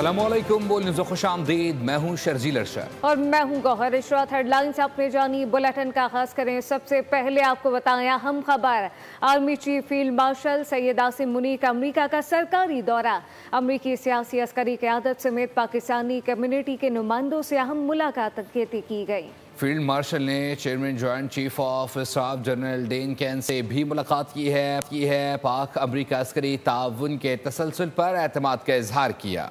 अस्सलामुअलैकुम, बोल न्यूज़ खुश आमदीद। मैं हूँ शर्जील अरशद और मैं हूँ गौहर इशरत। हेडलाइंस आपने जानी, बुलेटिन का आगाज करें। सबसे पहले आपको बताएं अहम खबर। Army chief field marshal Syed Asim Munir का अमरीका का सरकारी दौरा। अमरीकी सियासी अस्करी क़यादत समेत पाकिस्तानी कम्युनिटी के नुमाइंदों से अहम मुलाकात की गई। फील्ड मार्शल ने chairman joint chief of staff general Dan Caine से भी मुलाकात की है। पाक अमरीका अस्करी ताउन के तसलसल पर एतमाद का इजहार किया।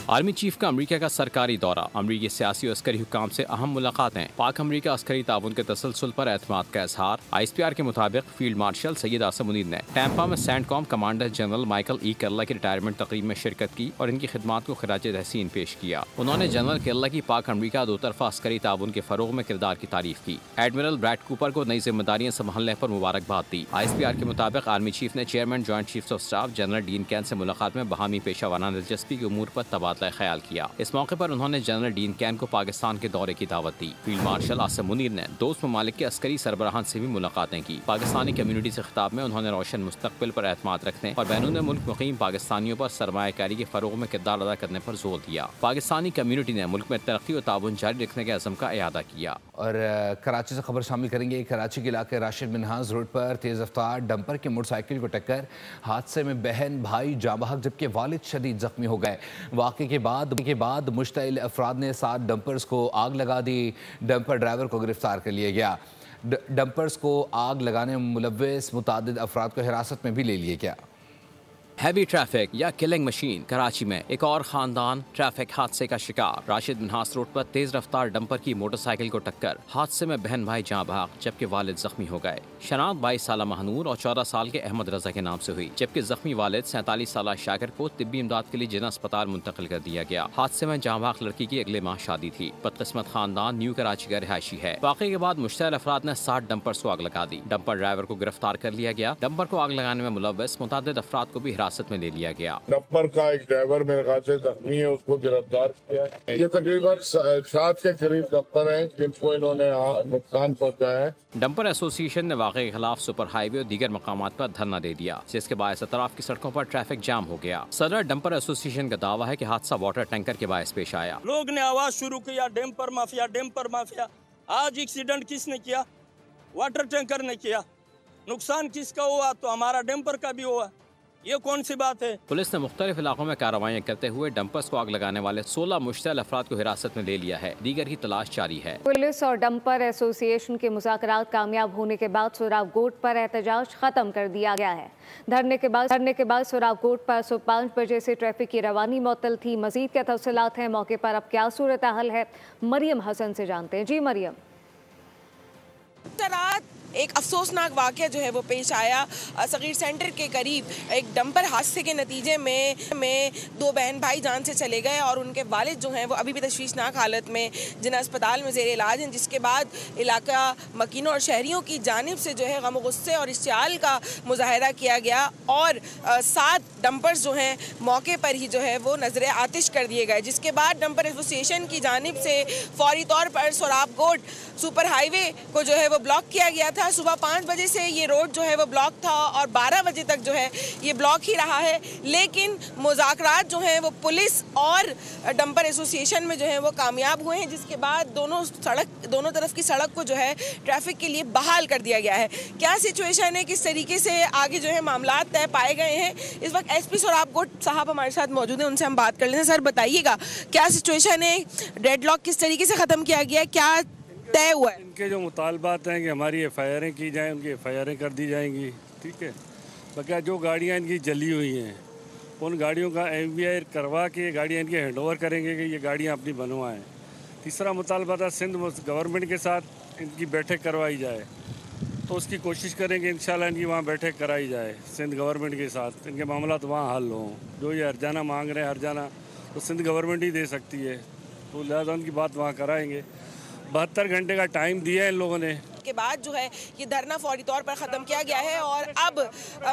आर्मी चीफ का अमरीका का सरकारी दौरा, अमरीकी सियासी और अस्करी हुकाम से अहम मुलाकातें, पाक अमरीका अस्करी ताउन के तसलसल पर एतमाद का इजहार। ISPR के मुताबिक फील्ड मार्शल सैयद आसिम मुनीर ने टैंपा में CENTCOM commander general Michael E Kerala की रिटायरमेंट तकरीब में शिरकत की और इनकी खिदमात को खिराज तहसीन पेश किया। उन्होंने जनरल केरला की पाक अमरीका दो तरफा अस्करी ताउन के फरोग में किरदार की तारीफ की। एडमिरल ब्रैड कूपर को नई जिम्मेदारियां संभालने पर मुबारकबाद दी। ISPR के मुताबिक आर्मी चीफ ने chairman joint chief of staff general dean can say मुलाकात में बहामी पेशा वाराना दिलचस्पी के उमूर पर तबादला ख्याल किया। इस मौके पर उन्होंने जनरल डीन कैन को पाकिस्तान के दौरे की दावत दी। फील्ड मार्शल आसिम मुनीर ने दोस्त ममालिक के अस्करी सरबराहान से भी मुलाकातें की। पाकिस्तानी कम्युनिटी से खिताब में उन्होंने रोशन मुस्तकबिल पर एतमाद रखने और बैरून मुल्क मुकीम पाकिस्तानियों पर सरमायाकारी के फरोग में किरदार अदा करने पर जोर दिया। पाकिस्तानी कम्युनिटी ने मुल्क में तरक्की और ताउन जारी रखने के अज़म का इयादा किया। और कराची से खबर शामिल करेंगे। कराची के इलाके राशिद मिनहास रोड पर तेज रफ्तार डंपर की मोटरसाइकिल को टक्कर, हादसे में बहन भाई जाँ बहक जबकि वालिद शदीद जख्मी हो गए। वाक़े के बाद मुश्तइल अफराद ने 7 डंपर्स को आग लगा दी। डंपर ड्राइवर को गिरफ्तार कर लिया गया। डंपर्स को आग लगाने में मुलव्विस मुतादिद अफराद को हिरासत में भी ले लिया गया। हैवी ट्रैफिक या किलिंग मशीन, कराची में एक और खानदान ट्रैफिक हादसे का शिकार। राशिद मिनहास रोड पर तेज रफ्तार डंपर की मोटरसाइकिल को टक्कर, हादसे में बहन भाई जाँ बहक जबकि वालिद जख्मी हो गए। शनाख्त 22 साल महनूर और 14 साल के अहमद रजा के नाम से हुई, जबकि जख्मी वालिद 47 साल शाकिर को तिब्बी इमदाद के लिए जिना अस्पताल मुंतकिल कर दिया गया। हादसे में जाँ बहक लड़की की अगले माह शादी थी। बदकिस्मत खानदान न्यू कराची का रिहायशी है। वाक़े के बाद मुश्तइल अफराद ने 7 डंपर्स को आग लगा दी। डंपर ड्राइवर को गिरफ्तार कर लिया गया। डंपर को आग लगाने में मुलव्विस मुतादिद अफराद को भी हिरासत में ले लिया गया। डंपर का एक ड्राइवर मेरे ख्याल से जख्मी है, उसको गिरफ्तार किया। ये तकरीबन 7 के करीब डंपर हैं जिनको इन्होंने नुकसान पहुंचाया है। डंपर एसोसिएशन ने वाक़े के खिलाफ सुपर हाईवे और दीगर मकामात पर धरना दे दिया, जिसके बायस अतराफ की सड़कों पर ट्रैफिक जाम हो गया। सदर डंपर एसोसिएशन का दावा है कि हादसा वाटर टैंकर के बायस पेश आया। लोग ने आवाज शुरू किया, डंपर माफिया, डंपर माफिया। आज एक्सीडेंट किसने किया? वाटर टैंकर ने किया। नुकसान किसका हुआ? तो हमारा डंपर का भी हुआ। ये कौन सी बात है? पुलिस ने मुख्तलिफ इलाकों में कार्रवाइयाँ करते हुए डंपर्स को आग लगाने वाले 16 मुश्तइल अफराद को हिरासत में ले लिया है। दीगर की तलाश जारी है। पुलिस और डंपर एसोसिएशन के मुज़ाकरात कामयाब होने के बाद सोराबकोट पर एहतजाज खत्म कर दिया गया है। धरने के बाद सोराबकोट पर सुबह 5 बजे से ट्रैफिक की रवानी मुअत्तल थी। मजीद क्या तफसीलात हैं, मौके पर अब क्या सूरत हाल है, मरियम हसन से जानते हैं। जी मरियम। एक अफसोसनाक वाक़या जो है वो पेश आया। सगीर सेंटर के करीब एक डंपर हादसे के नतीजे में 2 बहन भाई जान से चले गए और उनके वालिद जो हैं वो अभी भी तशवीशनाक हालत में जिना अस्पताल में ज़ेर इलाज हैं, जिसके बाद इलाका मकीनों और शहरियों की जानिब से जो है गम गुस्से और इश्तियाल का मुजाहरा किया गया और 7 डंपर्स जो हैं मौके पर ही जो है वो नजर आतिश कर दिए गए, जिसके बाद डंपर एसोसिएशन की जानिब से फौरी तौर पर सोराबकोट सुपर हाईवे को जो है वो ब्लॉक किया गया था। सुबह 5 बजे से ये रोड जो है वो ब्लॉक था और 12 बजे तक जो है ये ब्लॉक ही रहा है। लेकिन मुज़ाकरात जो हैं वो पुलिस और डंपर एसोसिएशन में जो है वो कामयाब हुए हैं, जिसके बाद दोनों तरफ की सड़क को जो है ट्रैफिक के लिए बहाल कर दिया गया है। क्या सिचुएशन है, किस तरीके से आगे जो है मामला तय पाए गए हैं, इस वक्त SP सोराबकोट साहब हमारे साथ मौजूद हैं, उनसे हम बात कर लेते हैं। सर बताइएगा क्या सिचुएशन है, डेडलॉक किस तरीके से ख़त्म किया गया है, क्या तय हुआ है? इनके जो मुतालबात हैं कि हमारी FIR की जाएँ, उनकी FIR कर दी जाएंगी, ठीक है। बल्कि जो गाड़ियाँ इनकी जली हुई हैं उन गाड़ियों का MVI करवा के गाड़ियाँ इनके हैंडओवर करेंगे कि ये गाड़ियाँ अपनी बनवाएँ। तीसरा मुतालबा था सिंध गवर्नमेंट के साथ इनकी बैठक करवाई जाए, तो उसकी कोशिश करेंगे इंशाल्लाह इनकी वहाँ बैठक कराई जाए सिंध गवर्नमेंट के साथ, इनके मामला तो वहाँ हल हों। जो ये हरजाना मांग रहे हैं, हरजाना तो सिंध गवर्नमेंट ही दे सकती है, तो लिहाजा उनकी बात वहाँ कराएँगे। 72 घंटे का टाइम दिया है इन लोगों ने। के बाद जो है ये धरना फौरी तौर पर ख़त्म किया गया है और अब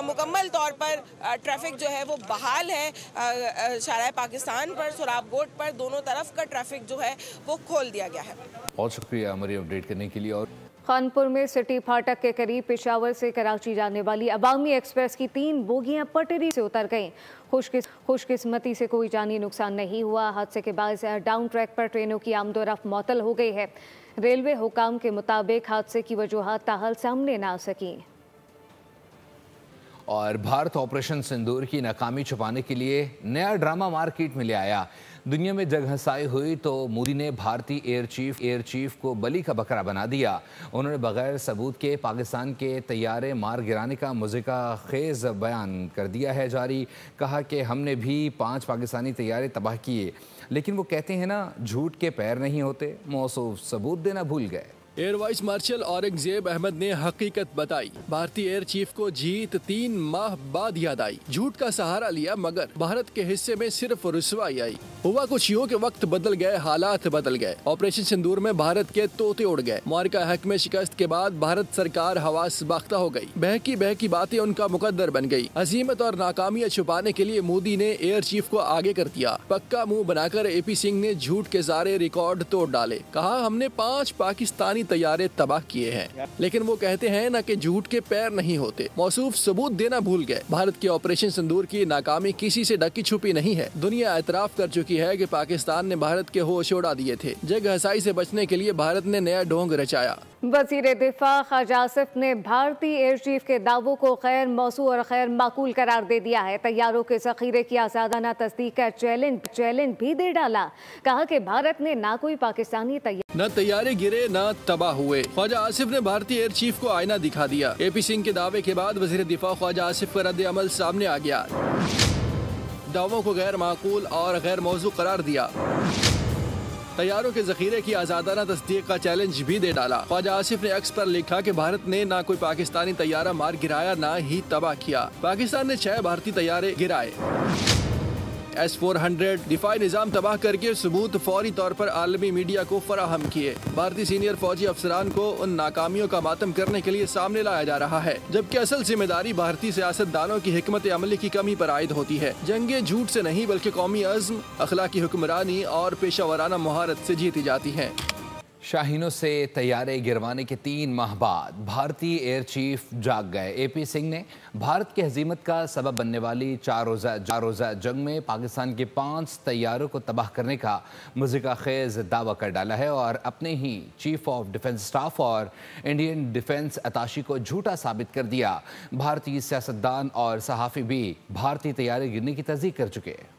मुकम्मल तौर पर ट्रैफिक जो है वो बहाल है। शाराय पाकिस्तान पर सोराबकोट पर दोनों तरफ का ट्रैफिक जो है वो खोल दिया गया है। बहुत शुक्रिया हमारी अपडेट करने के लिए। और कानपुर में सिटी फाटक के करीब पेशावर से कराची जाने वाली अवामी एक्सप्रेस की 3 बोगियां पटरी से उतर गईं। खुशकिस्मती से कोई जानी नुकसान नहीं हुआ। हादसे के बाद डाउन ट्रैक पर ट्रेनों की आमदोरफ्त मअतल हो गई है। रेलवे हुकाम के मुताबिक हादसे की वजूहात ताहाल सामने ना आ सकी। और भारत ऑपरेशन सिंदूर की नाकामी छुपाने के लिए नया ड्रामा मार्केट में ले आया। दुनिया में जग हंसाई हुई तो मोदी ने भारतीय एयर चीफ को बलि का बकरा बना दिया। उन्होंने बगैर सबूत के पाकिस्तान के तैयारे मार गिराने का मुज़िका खेज बयान कर दिया है जारी। कहा कि हमने भी 5 पाकिस्तानी तैयारे तबाह किए, लेकिन वो कहते हैं ना, झूठ के पैर नहीं होते, मौसूफ सबूत देना भूल गए। Air vice marshal Aurangzeb Ahmed ने हकीकत बताई। भारतीय एयर चीफ को जीत 3 माह बाद याद आई। झूठ का सहारा लिया मगर भारत के हिस्से में सिर्फ रुसवाई आई। हुआ कुछ यूं के वक्त बदल गए, हालात बदल गए। ऑपरेशन सिंदूर में भारत के तोते उड़ गए। मार्का हक में शिकस्त के बाद भारत सरकार हवास बाख्ता हो गई। बहकी बातें उनका मुकद्दर बन गई। अजीमत और नाकामियां छुपाने के लिए मोदी ने एयर चीफ को आगे कर दिया। पक्का मुंह बनाकर AP सिंह ने झूठ के सारे रिकॉर्ड तोड़ डाले। कहा हमने 5 पाकिस्तानी तैयारे तबाह किए हैं, लेकिन वो कहते हैं ना कि झूठ के पैर नहीं होते, मौसूफ सबूत देना भूल गए। भारत की ऑपरेशन सिंदूर की नाकामी किसी से ढकी छुपी नहीं है। दुनिया एतराफ कर चुकी है कि पाकिस्तान ने भारत के होश उड़ा दिए थे। जग हसाई से बचने के लिए भारत ने नया ढोंग रचाया। वज़ीर दिफा ख्वाजा आसिफ ने भारतीय एयर चीफ के दावों को गैर मौसू और गैर माकूल करार दे दिया है। तैयारों के ज़ख़ीरे की आज़ादाना तस्दीक का चैलेंज भी दे डाला। कहा कि भारत ने ना कोई पाकिस्तानी न तैयारे गिरे न तबाह हुए। ख्वाजा आसिफ ने भारतीय एयर चीफ को आईना दिखा दिया। AP सिंह के दावे के बाद वज़ीर दिफा ख्वाजा आसिफ का रद्द अमल सामने आ गया। दावों को गैर माकूल और गैर मौजू करार दिया। तैयारों के जखीरे की आज़ादाना तस्दीक का चैलेंज भी दे डाला। ख्वाजा आसिफ ने एक्स पर लिखा कि भारत ने ना कोई पाकिस्तानी तैयारा मार गिराया, ना ही तबाह किया। पाकिस्तान ने 6 भारतीय तैयारे गिराए। S-400 दिफाई निज़ाम तबाह करके सबूत फौरी तौर पर आलमी मीडिया को फराहम किए। भारतीय सीनियर फौजी अफसरान को उन नाकामियों का मातम करने के लिए सामने लाया जा रहा है, जबकि असल जिम्मेदारी भारतीय सियासतदानों की हिकमत अमली की कमी पर आयद होती है। जंगे झूठ से नहीं बल्कि कौमी अज़्म, अखलाकी हुक्मरानी और पेशावराना मुहारत से जीती जाती हैं। शाहीनों से तैयारे गिरवाने के 3 माह बाद भारतीय एयर चीफ जाग गए। AP सिंह ने भारत की हजीमत का सबब बनने वाली 4 रोज़ा जंग में पाकिस्तान के 5 तैयारों को तबाह करने का मुज़िका खेज दावा कर डाला है और अपने ही चीफ ऑफ डिफेंस स्टाफ और इंडियन डिफेंस अताशी को झूठा साबित कर दिया। भारतीय सियासतदान और सहाफ़ी भी भारतीय तैयारे गिरने की तस्दीक कर चुके हैं।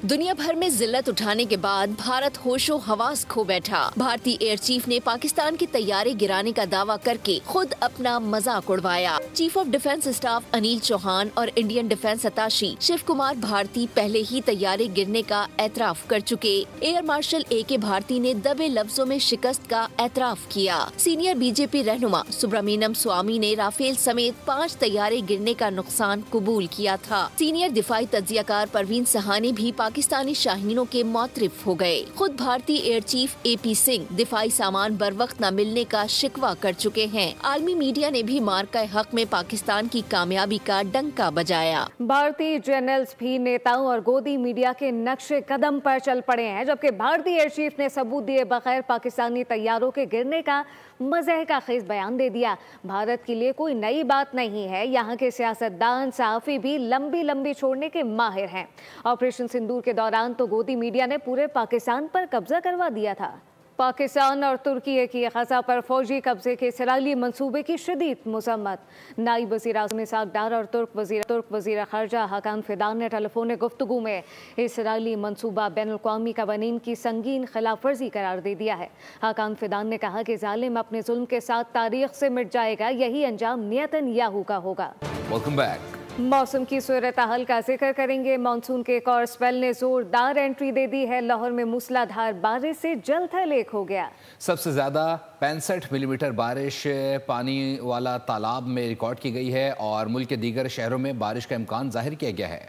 दुनिया भर में जिल्लत उठाने के बाद भारत होशो हवास खो बैठा। भारतीय एयर चीफ ने पाकिस्तान के तैयारे गिराने का दावा करके खुद अपना मजाक उड़वाया। Chief of defence staff Anil Chauhan और Indian defence attache Shiv Kumar Bharti पहले ही तैयारे गिरने का एतराफ कर चुके। एयर मार्शल AK भारती ने दबे लफ्जों में शिकस्त का एतराफ किया। सीनियर BJP रहनुमा सुब्रमण्यम स्वामी ने राफेल समेत 5 तैयारे गिरने का नुकसान कबूल किया था। सीनियर दिफाई तज्जियाकार परवीन सहानी भी पाकिस्तानी शाहीनों के मौतरिफ हो गए। खुद भारतीय एयर चीफ AP सिंह दिफाई सामान बर वक्त न मिलने का शिकवा कर चुके हैं। आलमी मीडिया ने भी मार्का हक में पाकिस्तान की कामयाबी का डंका बजाया। भारतीय जनरल्स भी नेताओं और गोदी मीडिया के नक्शे कदम पर चल पड़े हैं, जबकि भारतीय एयर चीफ ने सबूत दिए बगैर पाकिस्तानी तैयारों के गिरने का मज़ह का खेज बयान दे दिया। भारत के लिए कोई नई बात नहीं है। यहाँ के सियासतदान सहाफ़ी भी लंबी छोड़ने के माहिर हैं। ऑपरेशन सिंदूर के दौरान तो गोदी मीडिया ने पूरे पाकिस्तान पर कब्जा करवा दिया था। पाकिस्तान और तुर्की की गजा पर फौजी कब्जे के इसराइली मंसूबे की शदीद मजम्मत। नायब वज़ीर आज़म इसहाक डार और तुर्क वज़ीर ख़ारजा हकान फिदान ने टेलीफोन गुफ्तगू में इसराइली मंसूबा बैनुल-अक़वामी कवानीन की संगीन खिलाफ वर्जी करार दे दिया है। हकान फिदान ने कहा कि जालिम अपने जुल्म के साथ तारीख से मिट जाएगा, यही अंजाम नेतन्याहू का होगा। Welcome back. मौसम की सूरत हाल का जिक्र करेंगे। मानसून के एक और स्पेल ने जोरदार एंट्री दे दी है। लाहौर में मूसलाधार बारिश से जलथल हो गया। सबसे ज्यादा 65 मिलीमीटर बारिश पानी वाला तालाब में रिकॉर्ड की गई है और मुल्क के दीगर शहरों में बारिश का इम्कान जाहिर किया गया है।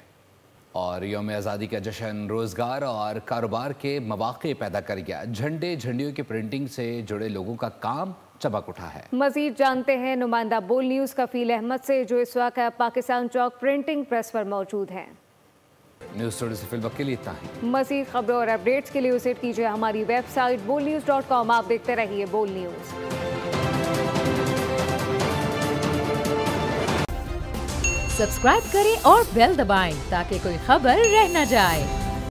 और यौम आज़ादी का जश्न रोज़गार और कारोबार के मौक़े पैदा कर गया। झंडियों की प्रिंटिंग से जुड़े लोगों का काम चबक उठा है। मजीद जानते हैं नुमाइंदा बोल न्यूज़ कफील अहमद से, जो इस वक्त पाकिस्तान चौक प्रिंटिंग प्रेस पर मौजूद हैं। न्यूज़ स्टूडियो से फिल वक्त के लिए इतना ही। मजीद खबरों और अपडेट्स के लिए विजिट कीजिए हमारी वेबसाइट bolnews.com। आप देखते रहिए बोल न्यूज़। सब्सक्राइब करें और बेल दबाएं ताकि कोई खबर रह न जाए।